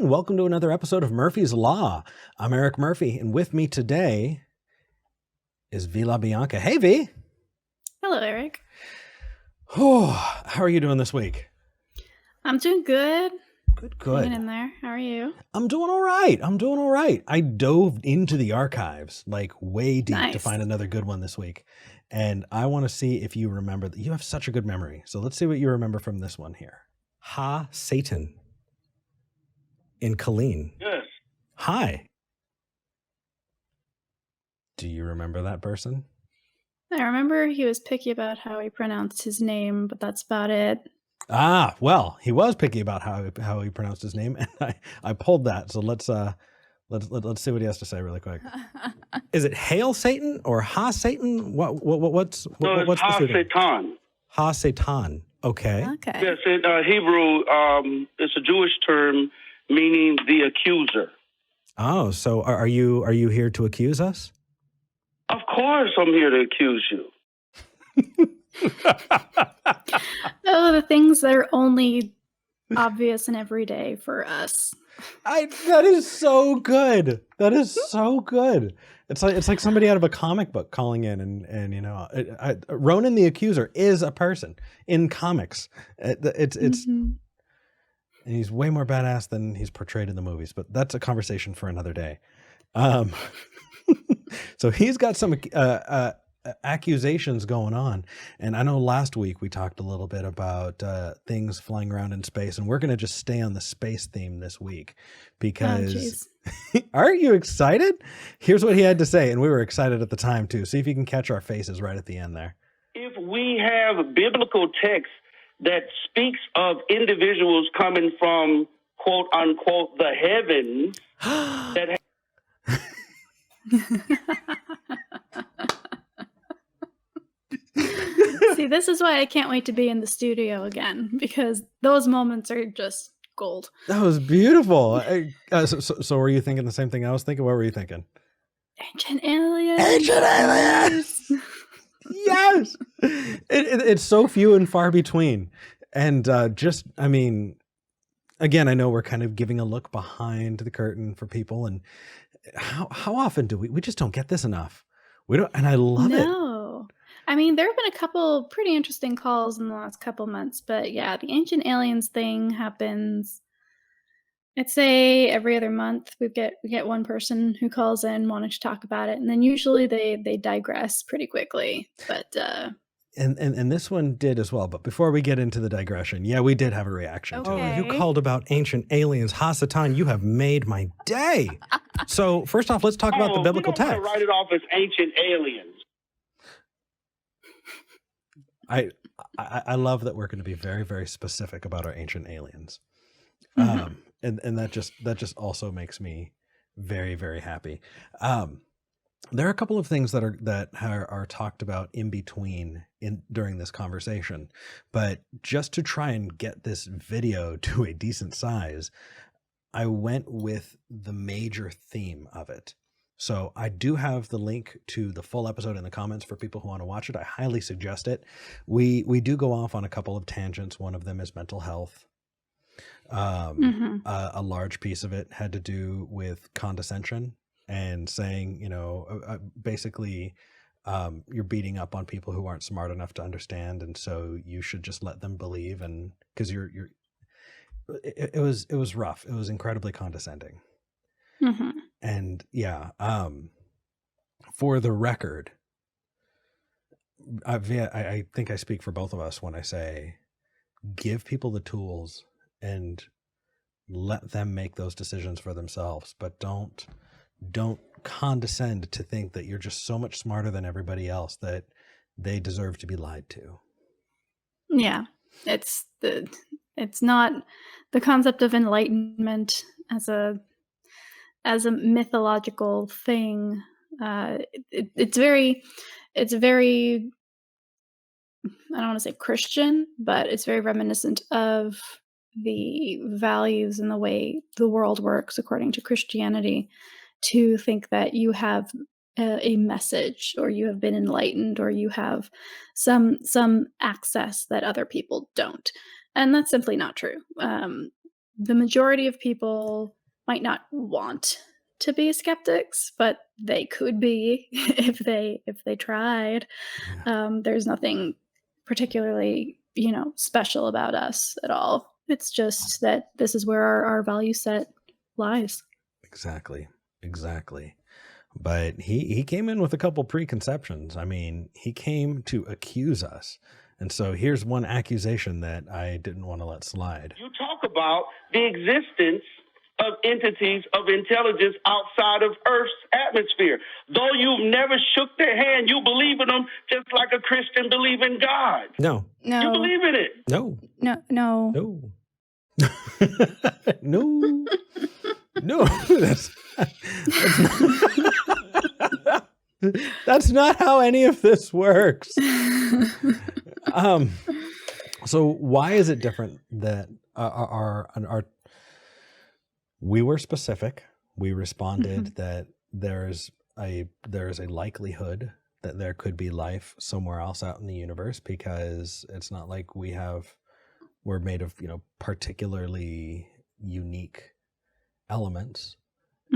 Killeen. Welcome to another episode of Murphy's Law. I'm Eric Murphy, and with me today is V La Bianca. Hey, V. Hello, Eric. Oh, how are you doing this week? I'm doing good. Good. Hanging in there. How are you? I'm doing all right. I dove into the archives, like way deep, to find another good one this week. And I want to see if you remember. You have such a good memory. So let's see what you remember from this one here. Ha, Satan. In Killeen. Yes. Hi. Do you remember that person? I remember he was picky about how he pronounced his name, but that's about it. Ah, well, he was picky about how he pronounced his name, and I pulled that. So let's see what he has to say really quick. Is it Hail Satan or Ha Satan? What's Ha Satan? Ha Satan. Okay. Yes, in Hebrew, it's a Jewish term meaning the accuser. Oh, so are you here to accuse us? Of course, I'm here to accuse you. Oh, the things that are only obvious and everyday for us. That is so good. That is so good. It's like somebody out of a comic book calling in, and you know, Ronan the Accuser is a person in comics. It's and he's way more badass than he's portrayed in the movies. But that's a conversation for another day. So he's got some accusations going on, and I know last week we talked a little bit about things flying around in space, and we're going to just stay on the space theme this week because aren't you excited? Here's what he had to say, and we were excited at the time too. See if you can catch our faces right at the end there. If we have biblical text that speaks of individuals coming from quote unquote the heavens that See, this is why I can't wait to be in the studio again, because those moments are just gold. That was beautiful. So were you thinking the same thing I was thinking? What were you thinking? Ancient aliens. Ancient aliens. Yes. It's so few and far between. And I mean, again, I know we're kind of giving a look behind the curtain for people, and how often do we just don't get this enough? We don't, and I love it. No. I mean, there have been a couple pretty interesting calls in the last couple months, but yeah, the ancient aliens thing happens, I'd say every other month. We get one person who calls in wanting to talk about it, and then usually they digress pretty quickly. But and this one did as well. But before we get into the digression, yeah, we did have a reaction to it. You called about ancient aliens. Hasatan, you have made my day. So first off, let's talk about the biblical text. Write it off as ancient aliens. I love that we're going to be very, very specific about our ancient aliens. And that just also makes me very, very happy. There are a couple of things that are talked about in between during this conversation, but just to try and get this video to a decent size, I went with the major theme of it. So I do have the link to the full episode in the comments for people who want to watch it. I highly suggest it. We do go off on a couple of tangents. One of them is mental health. A large piece of it had to do with condescension and saying, you know, basically you're beating up on people who aren't smart enough to understand, and so you should just let them believe. And because it was rough. It was incredibly condescending. And yeah, for the record, I think I speak for both of us when I say give people the tools and let them make those decisions for themselves, but don't condescend to think that you're just so much smarter than everybody else that they deserve to be lied to. Yeah, it's not the concept of enlightenment as a mythological thing. It's very, I don't want to say Christian, but it's very reminiscent of the values and the way the world works according to Christianity, to think that you have a message, or you have been enlightened, or you have some access that other people don't. And that's simply not true. the majority of people might not want to be skeptics, but they could be if they tried. There's nothing particularly, special about us at all. It's just that this is where our value set lies. Exactly. But he came in with a couple preconceptions. I mean, he came to accuse us. And so here's one accusation that I didn't want to let slide. You talk about the existence of entities of intelligence outside of Earth's atmosphere. Though you've never shook their hand, you believe in them just like a Christian believes in God. No. You believe in it. No. No. No. No. That's not how any of this works. So why is it different that our we were specific. We responded that there is a likelihood that there could be life somewhere else out in the universe, because it's not like we're made of, particularly unique elements.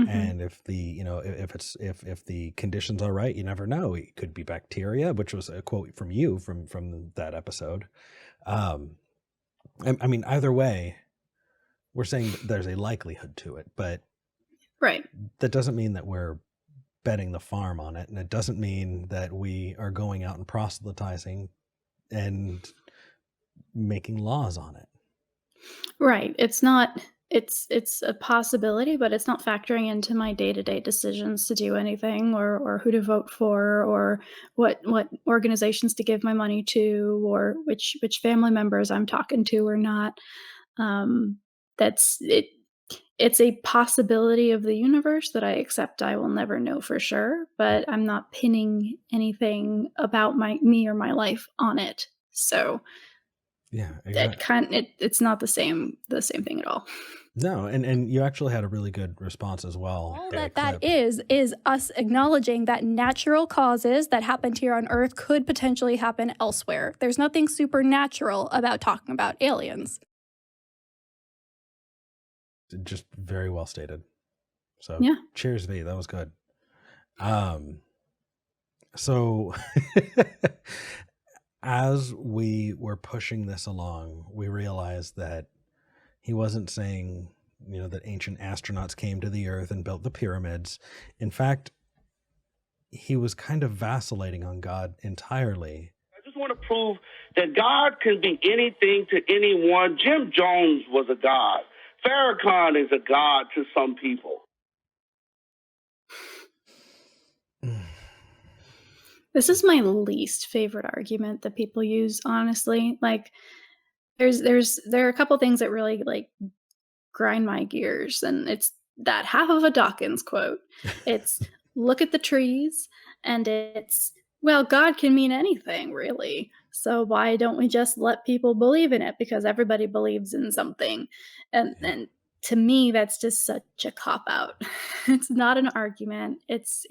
And if if the conditions are right, you never know. It could be bacteria, which was a quote from you from that episode. I mean, either way, we're saying that there's a likelihood to it, but right. That doesn't mean that we're betting the farm on it, and it doesn't mean that we are going out and proselytizing and making laws on it. Right. It's not. It's a possibility, but it's not factoring into my day-to-day decisions to do anything, or who to vote for, or what organizations to give my money to, or which family members I'm talking to or not. That's it. It's a possibility of the universe that I accept. I will never know for sure, but I'm not pinning anything about me or my life on it. So yeah, exactly. It's not the same thing at all. No, and you actually had a really good response as well. All that is us acknowledging that natural causes that happened here on Earth could potentially happen elsewhere. There's nothing supernatural about talking about aliens. Just very well stated. So yeah. Cheers, V. That was good. So as we were pushing this along, we realized that he wasn't saying, that ancient astronauts came to the Earth and built the pyramids. In fact, he was kind of vacillating on God entirely. I just want to prove that God can be anything to anyone. Jim Jones was a god. Farrakhan is a god to some people. This is my least favorite argument that people use, honestly. Like, there are a couple things that really grind my gears, and it's that half of a Dawkins quote. It's look at the trees, and it's, well, God can mean anything, really. So why don't we just let people believe in it? Because everybody believes in something. And to me, that's just such a cop-out. It's not an argument. It's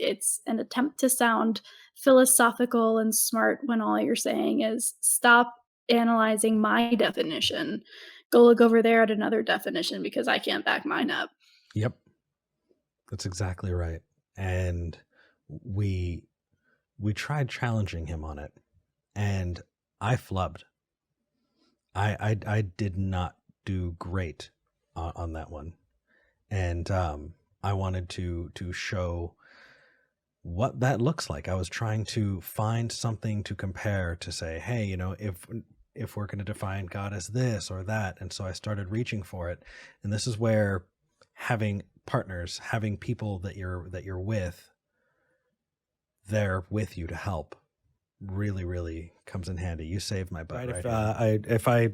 an attempt to sound philosophical and smart when all you're saying is stop analyzing my definition. Go look over there at another definition because I can't back mine up. Yep. That's exactly right. And we tried challenging him on it, and I flubbed. I did not do great on that one. And I wanted to show what that looks like. I was trying to find something to compare, to say, hey, if we're going to define God as this or that. And so I started reaching for it. And this is where having partners, having people that you're with, there with you to help, really, really comes in handy. You saved my butt. Right? If I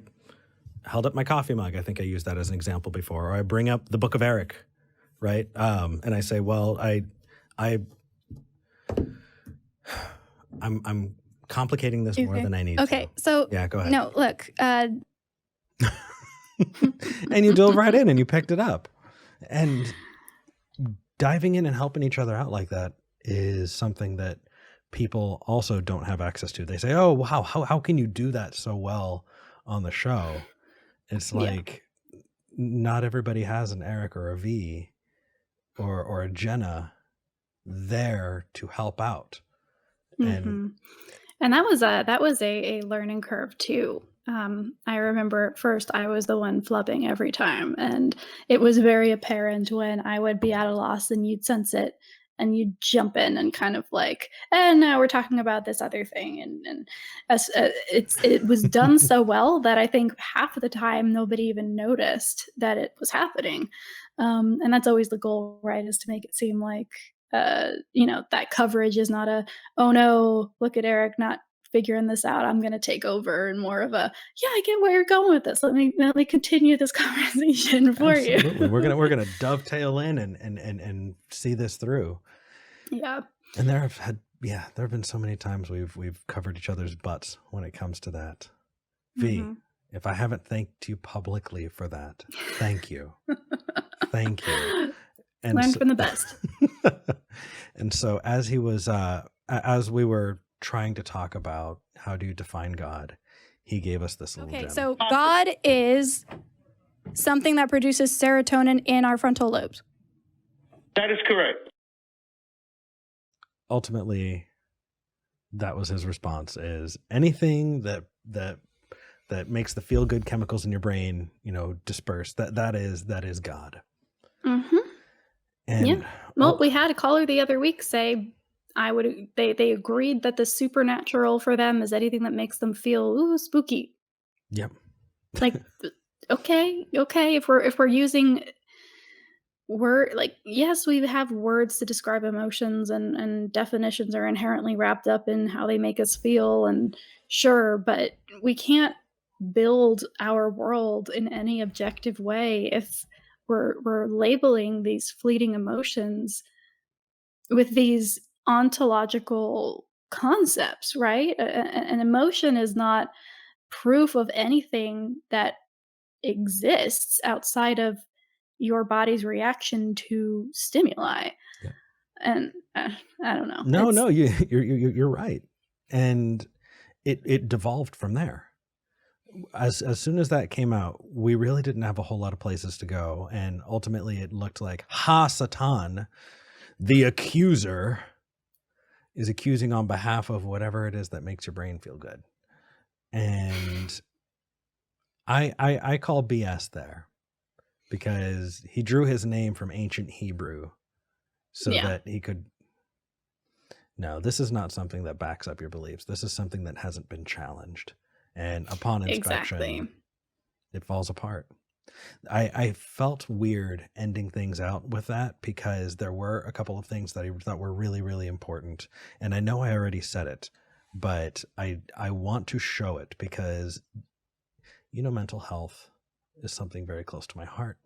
held up my coffee mug, I think I used that as an example before, or I bring up the Book of Eric, right? And I say, well, I'm complicating this more than I need to. Okay, so yeah, go ahead. No, look. And you dove right in and you picked it up. And diving in and helping each other out like that is something that people also don't have access to. They say, oh, wow, how can you do that so well on the show? It's like, not everybody has an Eric or a V or a Jenna there to help out. And And that was a learning curve too. I remember at first I was the one flubbing every time, and it was very apparent when I would be at a loss and you'd sense it and you'd jump in and kind of like, and now we're talking about this other thing, and it was done so well that I think half of the time nobody even noticed that it was happening, and that's always the goal, right? Is to make it seem like that coverage is not a, oh no, look at Eric not figuring this out, I'm going to take over, and more of a, yeah, I get where you're going with this. Let me continue this conversation for absolutely. you. We're gonna dovetail in and see this through. Yeah. And there have been so many times we've covered each other's butts when it comes to that. V, if I haven't thanked you publicly for that, thank you. Thank you. And Learn from the best. And so as he was as we were trying to talk about how do you define God, he gave us this little gem. So God is something that produces serotonin in our frontal lobes. That is correct. Ultimately, that was his response, is anything that makes the feel good chemicals in your brain, disperse, that is God. And yeah. Well, we had a caller the other week say they agreed that the supernatural for them is anything that makes them feel spooky. Yep. Like, okay. If we're using yes, we have words to describe emotions, and definitions are inherently wrapped up in how they make us feel, and sure, but we can't build our world in any objective way if we're labeling these fleeting emotions with these ontological concepts, right? An emotion is not proof of anything that exists outside of your body's reaction to stimuli. Yeah. And I don't know. No, you're right. And it devolved from there. As soon as that came out, we really didn't have a whole lot of places to go, and ultimately it looked like Satan, the accuser, is accusing on behalf of whatever it is that makes your brain feel good. And I call BS there, because he drew his name from ancient Hebrew so that he could. No, this is not something that backs up your beliefs. This is something that hasn't been challenged. And upon inspection, it falls apart. I felt weird ending things out with that, because there were a couple of things that I thought were really, really important. And I know I already said it, but I want to show it, because, mental health is something very close to my heart.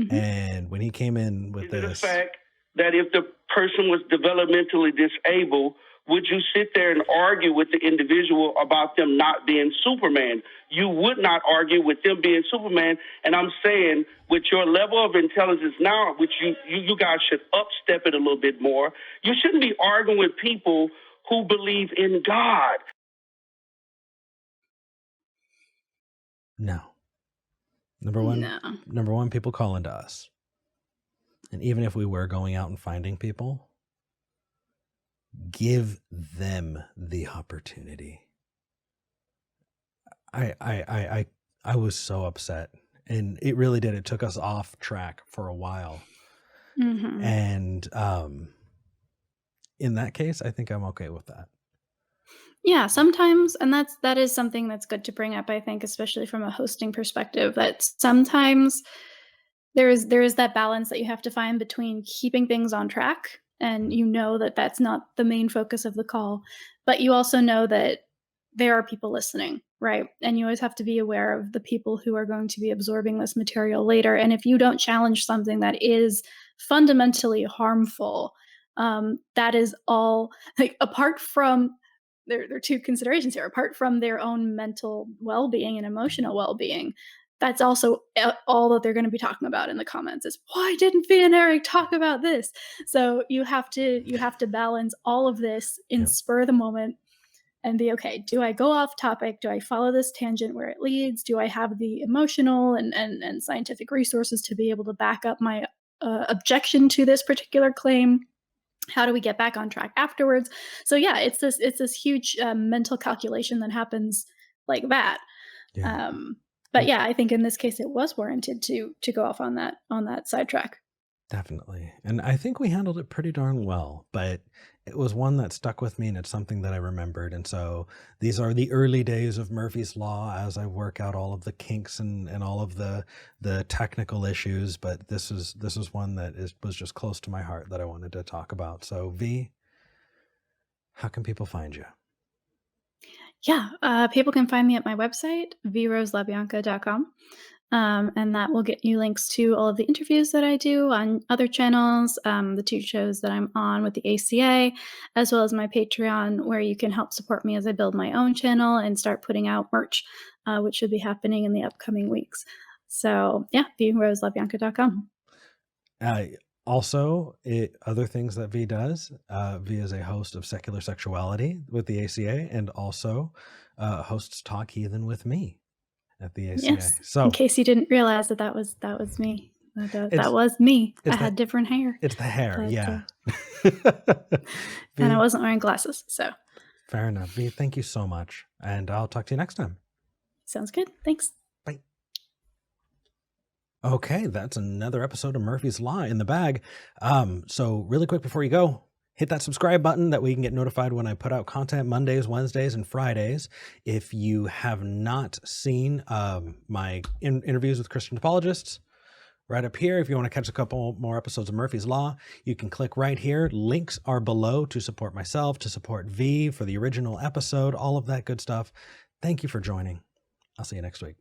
And when he came in with this, the fact that if the person was developmentally disabled, would you sit there and argue with the individual about them not being Superman? You would not argue with them being Superman. And I'm saying, with your level of intelligence now, which you guys should upstep it a little bit more, you shouldn't be arguing with people who believe in God. No. Number one, people call into us. And even if we were going out and finding people, give them the opportunity. I was so upset, and it really did. It took us off track for a while. And in that case, I think I'm okay with that. Yeah, sometimes, and that is something that's good to bring up, I think, especially from a hosting perspective, that sometimes there is that balance that you have to find between keeping things on track, and that that's not the main focus of the call, but you also know that there are people listening, right? And you always have to be aware of the people who are going to be absorbing this material later. And if you don't challenge something that is fundamentally harmful, that is all, like, apart from, there are two considerations here. Apart from their own mental well-being and emotional well-being, that's also all that they're going to be talking about in the comments is, why didn't V and Eric talk about this? So you have to balance all of this in spur of the moment and be, okay, do I go off topic? Do I follow this tangent where it leads? Do I have the emotional and scientific resources to be able to back up my objection to this particular claim? How do we get back on track afterwards? So yeah, it's this huge mental calculation that happens like that. Yeah. But yeah, I think in this case it was warranted to go off on that sidetrack. Definitely. And I think we handled it pretty darn well, but it was one that stuck with me and it's something that I remembered. And so these are the early days of Murphy's Law as I work out all of the kinks and all of the technical issues. But this is one that was just close to my heart that I wanted to talk about. So V, how can people find you? Yeah, people can find me at my website, vroselabbianca.com. And that will get you links to all of the interviews that I do on other channels, the 2 shows that I'm on with the ACA, as well as my Patreon, where you can help support me as I build my own channel and start putting out merch, which should be happening in the upcoming weeks. So yeah, vroselabbianca.com. Also, other things that V does, V is a host of Secular Sexuality with the ACA and also hosts Talk Heathen with me at the ACA. Yes. So in case you didn't realize that was me. That was me. I had different hair. It's the hair, but, yeah. And I wasn't wearing glasses, so. Fair enough. V, thank you so much. And I'll talk to you next time. Sounds good. Thanks. Bye. Okay, that's another episode of Murphy's Law in the bag. So really quick before you go, hit that subscribe button that we can get notified when I put out content Mondays, Wednesdays, and Fridays. If you have not seen my interviews with Christian apologists, right up here. If you want to catch a couple more episodes of Murphy's Law, you can click right here. Links are below to support myself, to support V for the original episode, all of that good stuff. Thank you for joining. I'll see you next week.